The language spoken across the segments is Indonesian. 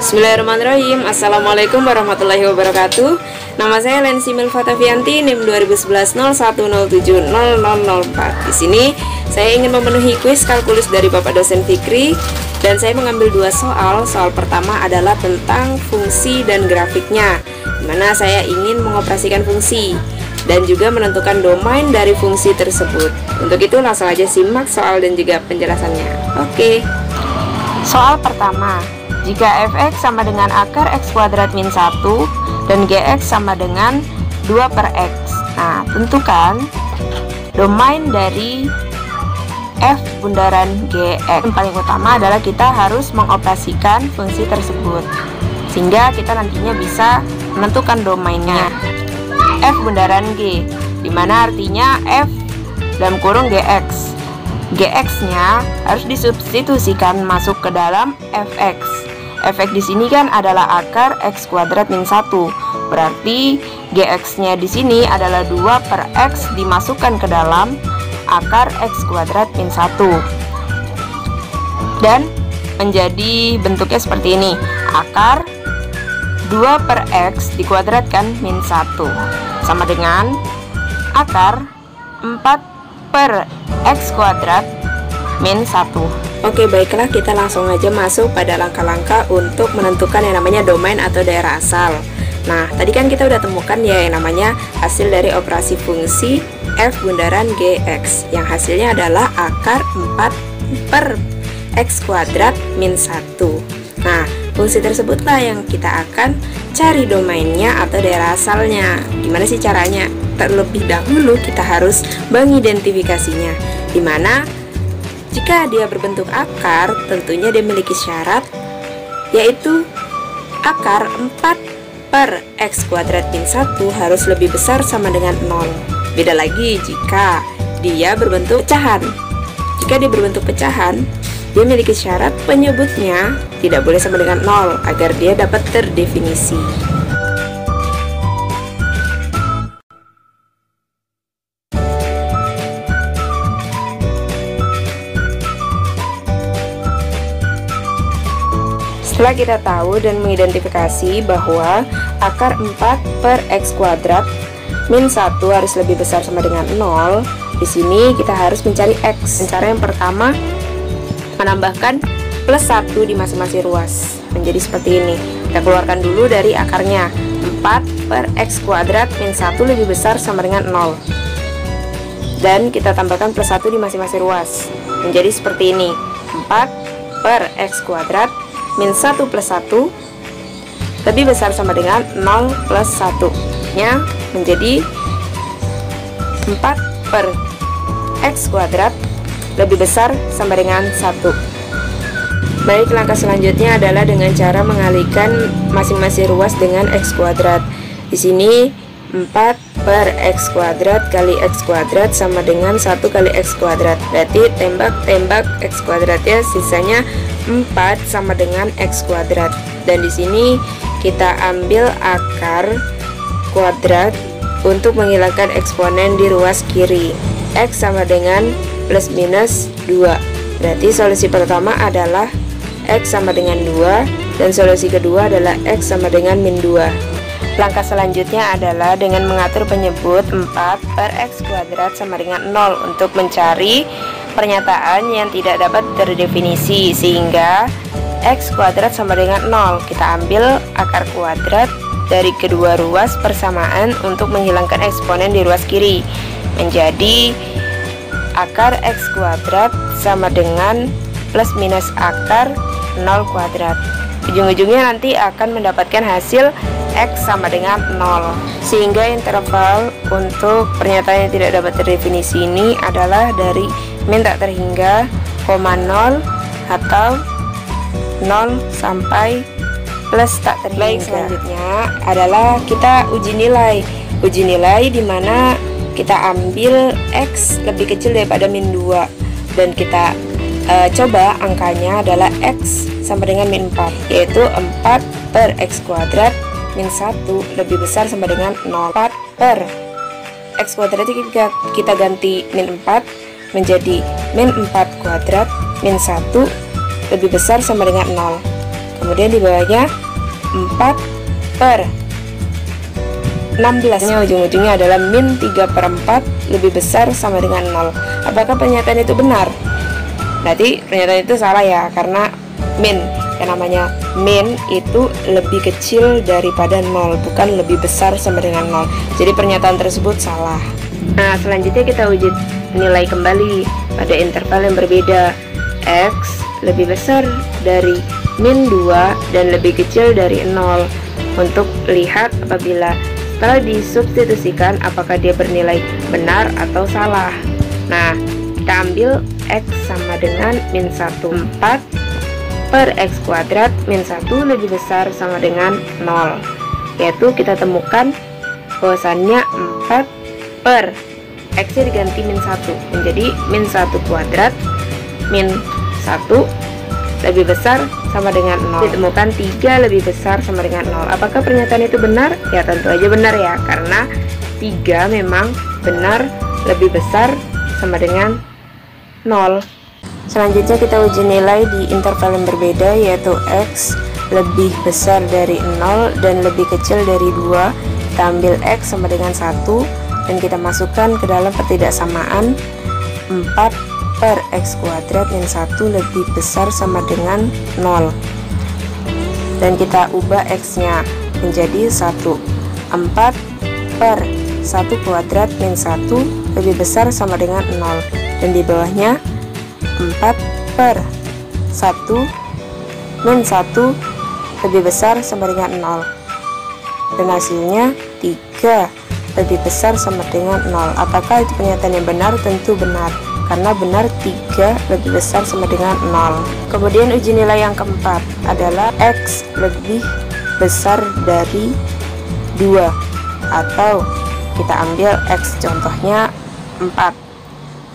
Bismillahirrahmanirrahim. Assalamualaikum warahmatullahi wabarakatuh. Nama saya Lensi Milfatavianti, NIM 2011-0107-0004. Di sini saya ingin memenuhi kuis kalkulus dari Bapak dosen Fikri, dan saya mengambil dua soal. Soal pertama adalah tentang fungsi dan grafiknya, di mana saya ingin mengoperasikan fungsi dan juga menentukan domain dari fungsi tersebut. Untuk itu langsung aja simak soal dan juga penjelasannya. Oke. Soal pertama, jika fx sama dengan akar x kuadrat min 1 dan gx sama dengan 2 per x. Nah, tentukan domain dari f bundaran gx. Yang paling utama adalah kita harus mengoperasikan fungsi tersebut, sehingga kita nantinya bisa menentukan domainnya. F bundaran g, dimana artinya f dalam kurung gx. Gx-nya harus disubstitusikan masuk ke dalam fx. Fx di sini kan adalah akar x kuadrat min 1. Berarti gx-nya di sini adalah 2 per x dimasukkan ke dalam akar x kuadrat min 1. Dan menjadi bentuknya seperti ini. Akar 2 per x dikuadratkan min 1 sama dengan akar 4 per x kuadrat min 1. Oke, baiklah, kita langsung aja masuk pada langkah-langkah untuk menentukan yang namanya domain atau daerah asal. Nah, tadi kan kita udah temukan ya yang namanya hasil dari operasi fungsi f bundaran gx, yang hasilnya adalah akar 4 per x kuadrat min 1. Nah, fungsi tersebutlah yang kita akan cari domainnya atau daerah asalnya. Gimana sih caranya? Terlebih dahulu kita harus mengidentifikasinya, dimana jika dia berbentuk akar, tentunya dia memiliki syarat, yaitu akar 4 per x kuadrat min 1 harus lebih besar sama dengan 0. Beda lagi jika dia berbentuk pecahan. Jika dia berbentuk pecahan, dia memiliki syarat penyebutnya tidak boleh sama dengan 0 agar dia dapat terdefinisi. Setelah kita tahu dan mengidentifikasi bahwa akar 4 per x kuadrat min 1 harus lebih besar sama dengan 0, di sini kita harus mencari x. Cara yang pertama, menambahkan plus 1 di masing-masing ruas menjadi seperti ini. Kita keluarkan dulu dari akarnya. 4 per x kuadrat min 1 lebih besar sama dengan 0, dan kita tambahkan plus 1 di masing-masing ruas menjadi seperti ini. 4 per x kuadrat min 1 plus 1 lebih besar sama dengan 0 plus 1 nya menjadi 4 per x kuadrat lebih besar sama dengan 1. Baik, langkah selanjutnya adalah dengan cara mengalihkan masing-masing ruas dengan x kuadrat. Di sini 4 per x kuadrat kali x kuadrat sama dengan 1 kali x kuadrat. Berarti tembak x kuadratnya sisanya 4 sama dengan x kuadrat. Dan di sini kita ambil akar kuadrat untuk menghilangkan eksponen di ruas kiri. X sama dengan plus minus 2. Berarti solusi pertama adalah x sama dengan 2, dan solusi kedua adalah x sama dengan min 2. Langkah selanjutnya adalah dengan mengatur penyebut 4 per x kuadrat sama dengan 0 untuk mencari pernyataan yang tidak dapat terdefinisi, sehingga x kuadrat sama dengan 0. Kita ambil akar kuadrat dari kedua ruas persamaan untuk menghilangkan eksponen di ruas kiri, menjadi akar x kuadrat sama dengan plus minus akar 0 kuadrat. Ujung-ujungnya nanti akan mendapatkan hasil x sama dengan 0, sehingga interval untuk pernyataan yang tidak dapat terdefinisi ini adalah dari min tak terhingga, 0 atau 0 sampai plus tak terhingga. Baik, selanjutnya adalah kita uji nilai. Uji nilai dimana kita ambil x lebih kecil daripada min 2, dan kita coba angkanya adalah x sama dengan min 4, yaitu 4 per x kuadrat min 1 lebih besar sama dengan 0. 4 per x kuadrat kita ganti min 4 menjadi min 4 kuadrat min 1 lebih besar sama dengan 0. Kemudian di bawahnya 4 per 16, ujung-ujungnya adalah min 3/4 lebih besar sama dengan 0. Apakah pernyataan itu benar? Berarti pernyataan itu salah ya, karena min, yang namanya min itu lebih kecil daripada 0, bukan lebih besar sama dengan 0. Jadi pernyataan tersebut salah. Nah, selanjutnya kita uji nilai kembali pada interval yang berbeda. X lebih besar dari min 2 dan lebih kecil dari 0. Untuk lihat apabila setelah disubstitusikan apakah dia bernilai benar atau salah. Nah, kita ambil X sama dengan min 1/4 per X kuadrat min 1 lebih besar sama dengan 0. Yaitu kita temukan bahwasannya 4 per X nya diganti min 1 menjadi min 1 kuadrat min 1 lebih besar sama dengan 0. Ditemukan 3 lebih besar sama dengan 0. Apakah pernyataan itu benar? Ya tentu aja benar ya, karena 3 memang benar lebih besar sama dengan 0. Selanjutnya kita uji nilai di interval yang berbeda, yaitu X lebih besar dari 0 dan lebih kecil dari 2. Kita ambil X sama dengan 1 dan kita masukkan ke dalam pertidaksamaan 4 per X kuadrat min 1 lebih besar sama dengan 0. Dan kita ubah X nya menjadi 1. 4 per 1 kuadrat min 1 lebih besar sama dengan 0. Dan di bawahnya 4 per 1 min 1 lebih besar sama dengan 0. Dan hasilnya 3 lebih besar sama dengan 0. Apakah itu pernyataan yang benar? Tentu benar, karena benar 3 lebih besar sama dengan 0. Kemudian uji nilai yang keempat adalah X lebih besar dari 2, atau kita ambil X contohnya 4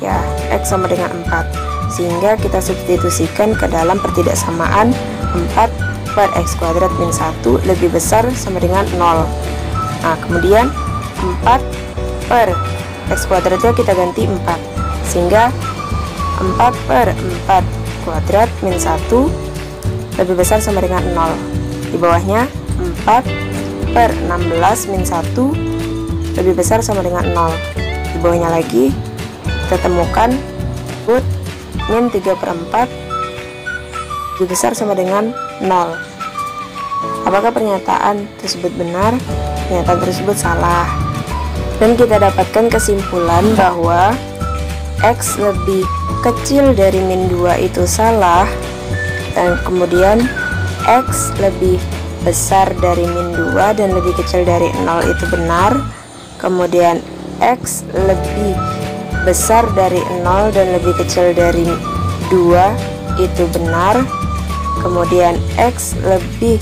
ya, X sama dengan 4, sehingga kita substitusikan ke dalam pertidaksamaan 4 per X kuadrat min 1 lebih besar sama dengan 0. Nah, kemudian 4 per X kuadratnya kita ganti 4, sehingga 4 per 4 kuadrat min 1 lebih besar sama dengan 0. Di bawahnya 4 per 16 min 1 lebih besar sama dengan 0. Di bawahnya lagi kita temukan root min 3/4 lebih besar sama dengan 0. Apakah pernyataan tersebut benar? Pernyataan tersebut salah. Dan kita dapatkan kesimpulan bahwa X lebih kecil dari min 2 itu salah, dan kemudian X lebih besar dari min 2 dan lebih kecil dari 0 itu benar. Kemudian X lebih besar dari 0 dan lebih kecil dari 2 itu benar. Kemudian X lebih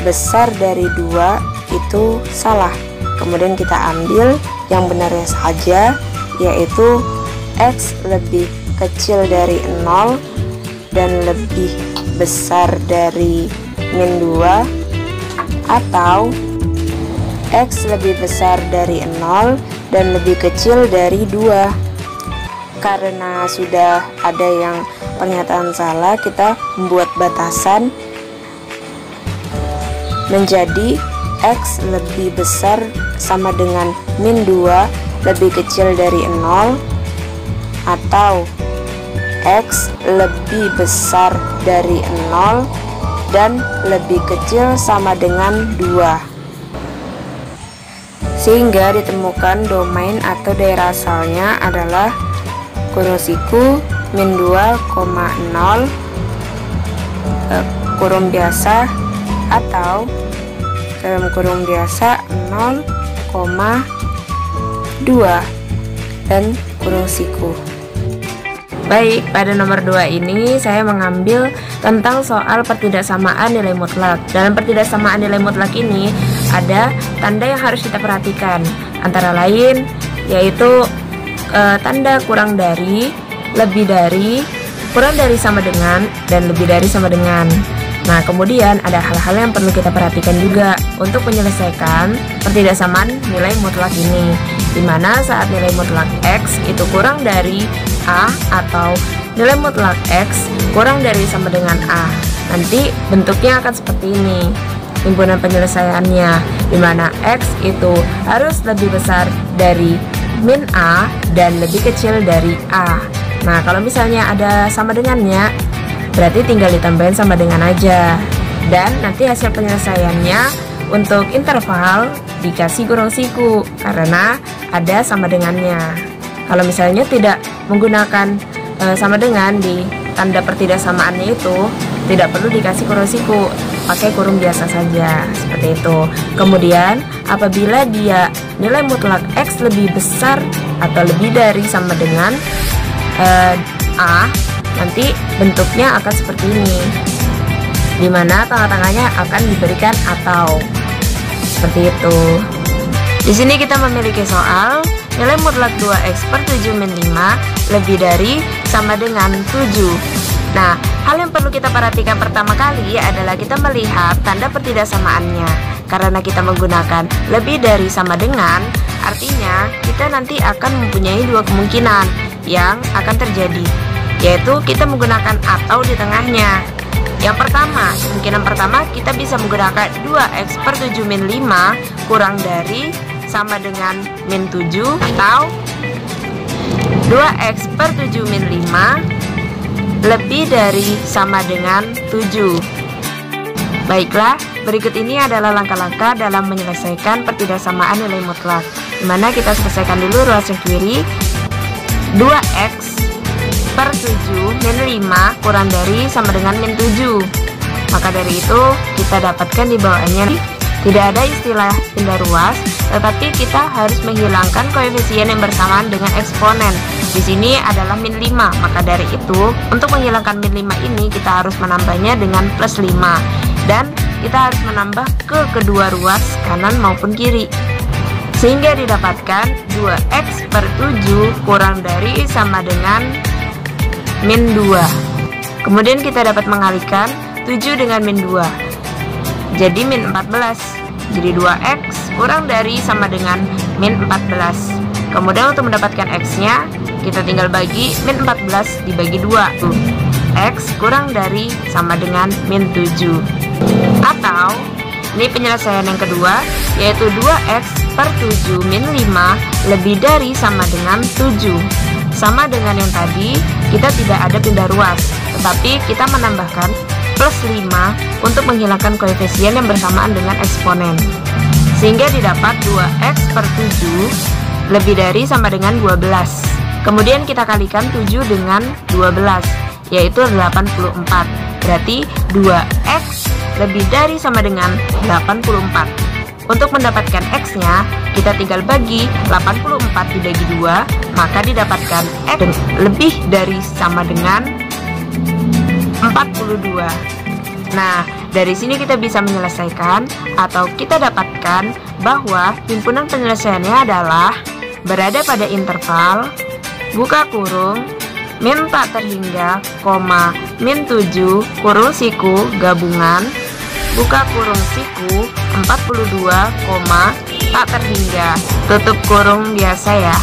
besar dari 2 itu salah. Kemudian kita ambil yang benarnya saja, yaitu X lebih kecil dari 0 dan lebih besar dari min 2, atau X lebih besar dari 0 dan lebih kecil dari 2. Karena sudah ada yang pernyataan salah, kita membuat batasan menjadi X lebih besar sama dengan min 2 lebih kecil dari 0, atau X lebih besar dari 0 dan lebih kecil sama dengan 2. Sehingga ditemukan domain atau daerah asalnya adalah kurung siku min 2,0 kurung biasa, atau dalam kurung biasa 0,2 dan kurung siku. Baik, pada nomor 2 ini saya mengambil tentang soal pertidaksamaan nilai mutlak. Dalam pertidaksamaan nilai mutlak ini ada tanda yang harus kita perhatikan, antara lain yaitu tanda kurang dari, lebih dari, kurang dari sama dengan, dan lebih dari sama dengan. Nah, kemudian ada hal-hal yang perlu kita perhatikan juga untuk menyelesaikan pertidaksamaan nilai mutlak ini, dimana saat nilai mutlak X itu kurang dari A atau nilai mutlak X kurang dari sama dengan A. Nanti bentuknya akan seperti ini himpunan penyelesaiannya, dimana X itu harus lebih besar dari min A dan lebih kecil dari A. Nah, kalau misalnya ada sama dengannya, berarti tinggal ditambahin sama dengan aja. Dan nanti hasil penyelesaiannya untuk interval dikasih kurung siku karena ada sama dengannya. Kalau misalnya tidak menggunakan sama dengan di tanda pertidaksamaannya itu, tidak perlu dikasih kurung siku, pakai kurung biasa saja, seperti itu. Kemudian apabila dia nilai mutlak X lebih besar atau lebih dari sama dengan A, nanti bentuknya akan seperti ini, dimana tengah-tengahnya akan diberikan atau, seperti itu. Di sini kita memiliki soal nilai mutlak 2x per 7 min 5 lebih dari sama dengan 7. Nah, hal yang perlu kita perhatikan pertama kali adalah kita melihat tanda pertidaksamaannya. Karena kita menggunakan lebih dari sama dengan, artinya kita nanti akan mempunyai dua kemungkinan yang akan terjadi, yaitu kita menggunakan atau di tengahnya. Yang pertama, kemungkinan pertama kita bisa menggunakan 2x per 7 min 5 kurang dari sama dengan min 7 atau 2x per 7 min 5 lebih dari sama dengan 7. Baiklah, berikut ini adalah langkah-langkah dalam menyelesaikan pertidaksamaan nilai mutlak, dimana kita selesaikan dulu ruas yang kiri. 2x per 7 min 5 kurang dari sama dengan min 7. Maka dari itu kita dapatkan di bawahnya tidak ada istilah pindah ruas, tetapi kita harus menghilangkan koefisien yang bersamaan dengan eksponen. Di sini adalah min 5, maka dari itu untuk menghilangkan min 5 ini kita harus menambahnya dengan plus 5, dan kita harus menambah ke kedua ruas kanan maupun kiri, sehingga didapatkan 2x per 7 kurang dari sama dengan min 2. Kemudian kita dapat mengalihkan 7 dengan min 2, jadi min 14. Jadi 2x kurang dari sama dengan min 14. Kemudian untuk mendapatkan x-nya, kita tinggal bagi min 14 dibagi 2. X kurang dari sama dengan min 7. Atau, ini penyelesaian yang kedua, yaitu 2x per 7 min 5 lebih dari sama dengan 7. Sama dengan yang tadi, kita tidak ada pindah ruas, tetapi kita menambahkan plus 5 untuk menghilangkan koefisien yang bersamaan dengan eksponen, sehingga didapat 2x per 7 lebih dari sama dengan 12. Kemudian kita kalikan 7 dengan 12, yaitu 84. Berarti 2x lebih dari sama dengan 84. Untuk mendapatkan x-nya, kita tinggal bagi 84 dibagi 2, maka didapatkan x lebih dari sama dengan 42. Nah, dari sini kita bisa menyelesaikan atau kita dapatkan bahwa himpunan penyelesaiannya adalah berada pada interval buka kurung min tak terhingga, min 7 kurung siku gabungan buka kurung siku 42, tak terhingga tutup kurung biasa ya.